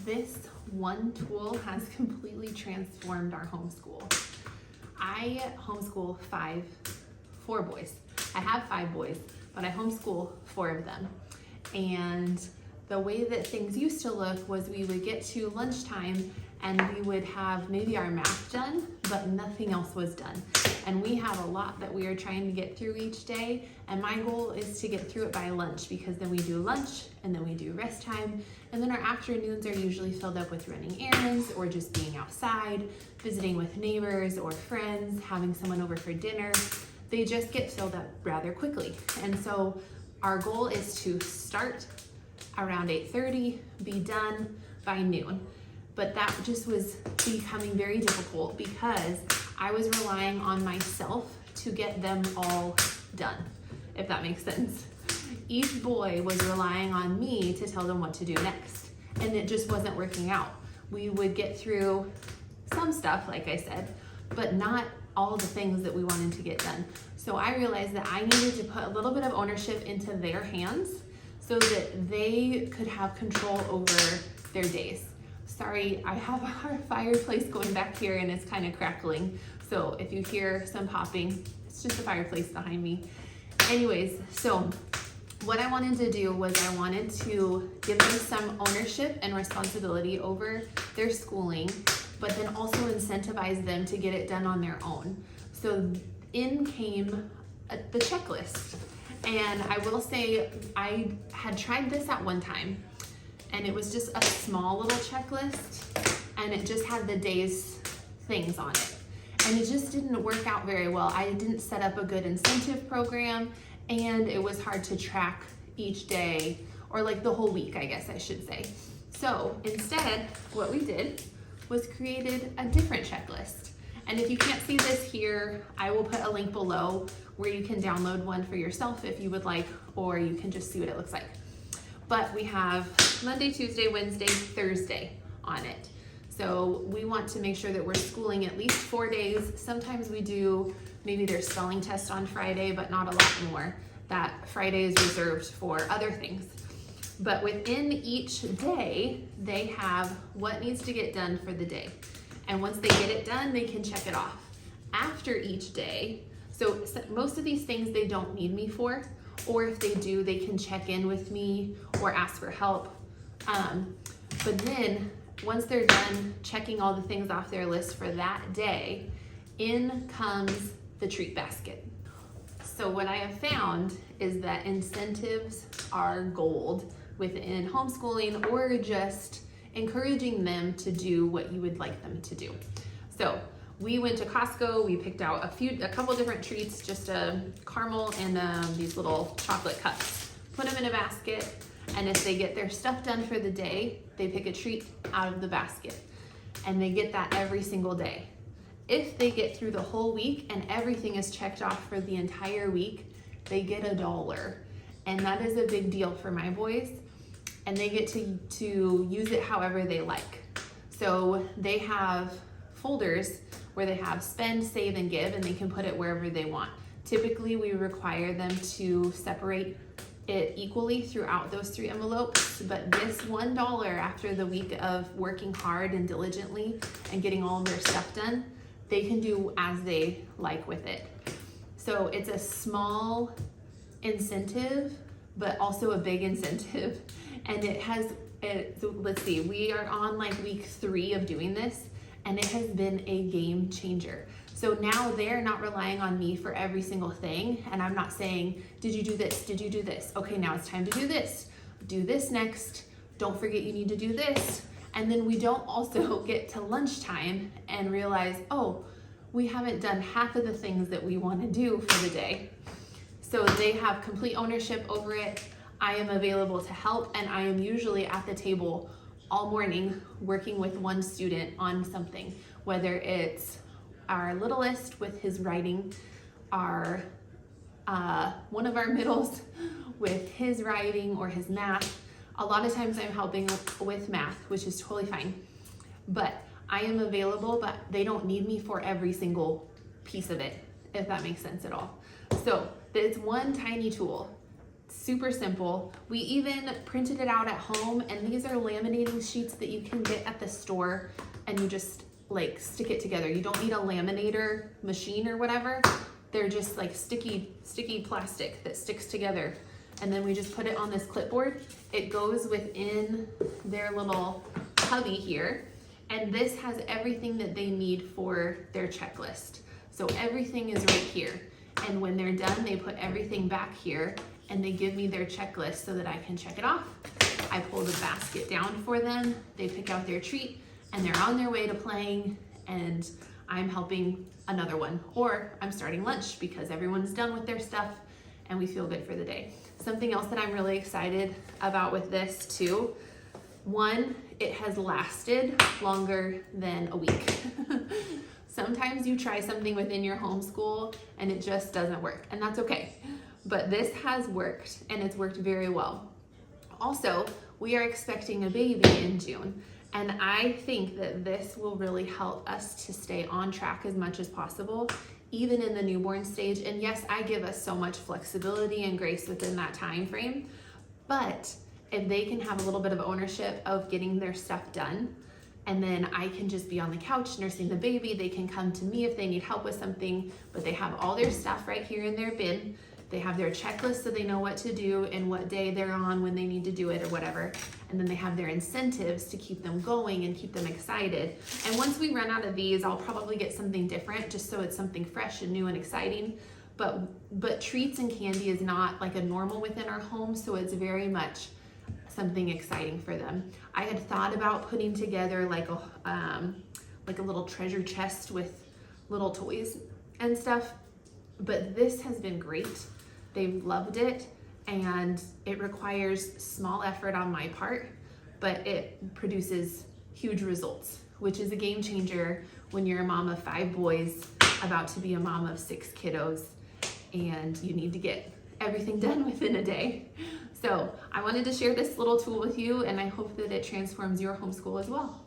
This one tool has completely transformed our homeschool. I homeschool four boys. I have 5 boys, but I homeschool 4 of them. And the way that things used to look was we would get to lunchtime and we would have maybe our math done, but nothing else was done. And we have a lot that we are trying to get through each day. And my goal is to get through it by lunch, because then we do lunch and then we do rest time. And then our afternoons are usually filled up with running errands or just being outside, visiting with neighbors or friends, having someone over for dinner. They just get filled up rather quickly. And so our goal is to start around 8:30, be done by noon. But that just was becoming very difficult because I was relying on myself to get them all done, if that makes sense. Each boy was relying on me to tell them what to do next, and it just wasn't working out. We would get through some stuff, like I said, but not all the things that we wanted to get done. So I realized that I needed to put a little bit of ownership into their hands so that they could have control over their days. Sorry, I have our fireplace going back here and it's kind of crackling. So if you hear some popping, it's just the fireplace behind me. Anyways, so what I wanted to do was I wanted to give them some ownership and responsibility over their schooling, but then also incentivize them to get it done on their own. So in came the checklist. And I will say I had tried this at one time, and it was just a small little checklist, and it just had the day's things on it. And it just didn't work out very well. I didn't set up a good incentive program, and it was hard to track each day, or like the whole week, I guess I should say. So instead, what we did was created a different checklist. And if you can't see this here, I will put a link below where you can download one for yourself if you would like, or you can just see what it looks like. But we have Monday, Tuesday, Wednesday, Thursday on it. So we want to make sure that we're schooling at least 4 days. Sometimes we do maybe their spelling test on Friday, but not a lot more. That Friday is reserved for other things. But within each day, they have what needs to get done for the day. And once they get it done, they can check it off. After each day, so most of these things they don't need me for, or if they do, they can check in with me or ask for help. But then once they're done checking all the things off their list for that day, in comes the treat basket. So what I have found is that incentives are gold within homeschooling, or just encouraging them to do what you would like them to do. So we went to Costco, we picked out a couple different treats, just a caramel and these little chocolate cups. Put them in a basket, and if they get their stuff done for the day, they pick a treat out of the basket. And they get that every single day. If they get through the whole week and everything is checked off for the entire week, they get $1. And that is a big deal for my boys. And they get to use it however they like. So they have folders where they have spend, save, and give, and they can put it wherever they want. Typically, we require them to separate it equally throughout those 3 envelopes, but this $1 after the week of working hard and diligently and getting all their stuff done, they can do as they like with it. So it's a small incentive, but also a big incentive. And let's see, we are on like week 3 of doing this, and it has been a game changer. So now they're not relying on me for every single thing, and I'm not saying, did you do this? Did you do this? Okay, now it's time to do this. Do this next. Don't forget you need to do this. And then we don't also get to lunchtime and realize, oh, we haven't done half of the things that we want to do for the day. So they have complete ownership over it. I am available to help, and I am usually at the table all morning working with one student on something, whether it's our littlest with his writing, our one of our middles with his writing or his math. A lot of times I'm helping with math, which is totally fine, but I am available, but they don't need me for every single piece of it, if that makes sense at all. So it's one tiny tool super simple. We even printed it out at home, and these are laminating sheets that you can get at the store, and you just like stick it together. You don't need a laminator machine or whatever. They're just like sticky plastic that sticks together. And then we just put it on this clipboard. It goes within their little cubby here. And this has everything that they need for their checklist. So everything is right here. And when they're done, they put everything back here and they give me their checklist so that I can check it off. I pull the basket down for them. They pick out their treat and they're on their way to playing, and I'm helping another one, or I'm starting lunch because everyone's done with their stuff and we feel good for the day. Something else that I'm really excited about with this too, one, it has lasted longer than a week. Sometimes you try something within your homeschool and it just doesn't work, and that's okay. But this has worked, and it's worked very well. Also, we are expecting a baby in June, and I think that this will really help us to stay on track as much as possible, even in the newborn stage. And yes, I give us so much flexibility and grace within that time frame, but if they can have a little bit of ownership of getting their stuff done, and then I can just be on the couch nursing the baby, they can come to me if they need help with something, but they have all their stuff right here in their bin. They have their checklist so they know what to do and what day they're on when they need to do it or whatever. And then they have their incentives to keep them going and keep them excited. And once we run out of these, I'll probably get something different just so it's something fresh and new and exciting. But treats and candy is not like a normal within our home, so it's very much something exciting for them. I had thought about putting together like a little treasure chest with little toys and stuff, but this has been great. They've loved it, and it requires small effort on my part, but it produces huge results, which is a game changer when you're a mom of 5 boys about to be a mom of 6 kiddos, and you need to get everything done within a day. So I wanted to share this little tool with you, and I hope that it transforms your homeschool as well.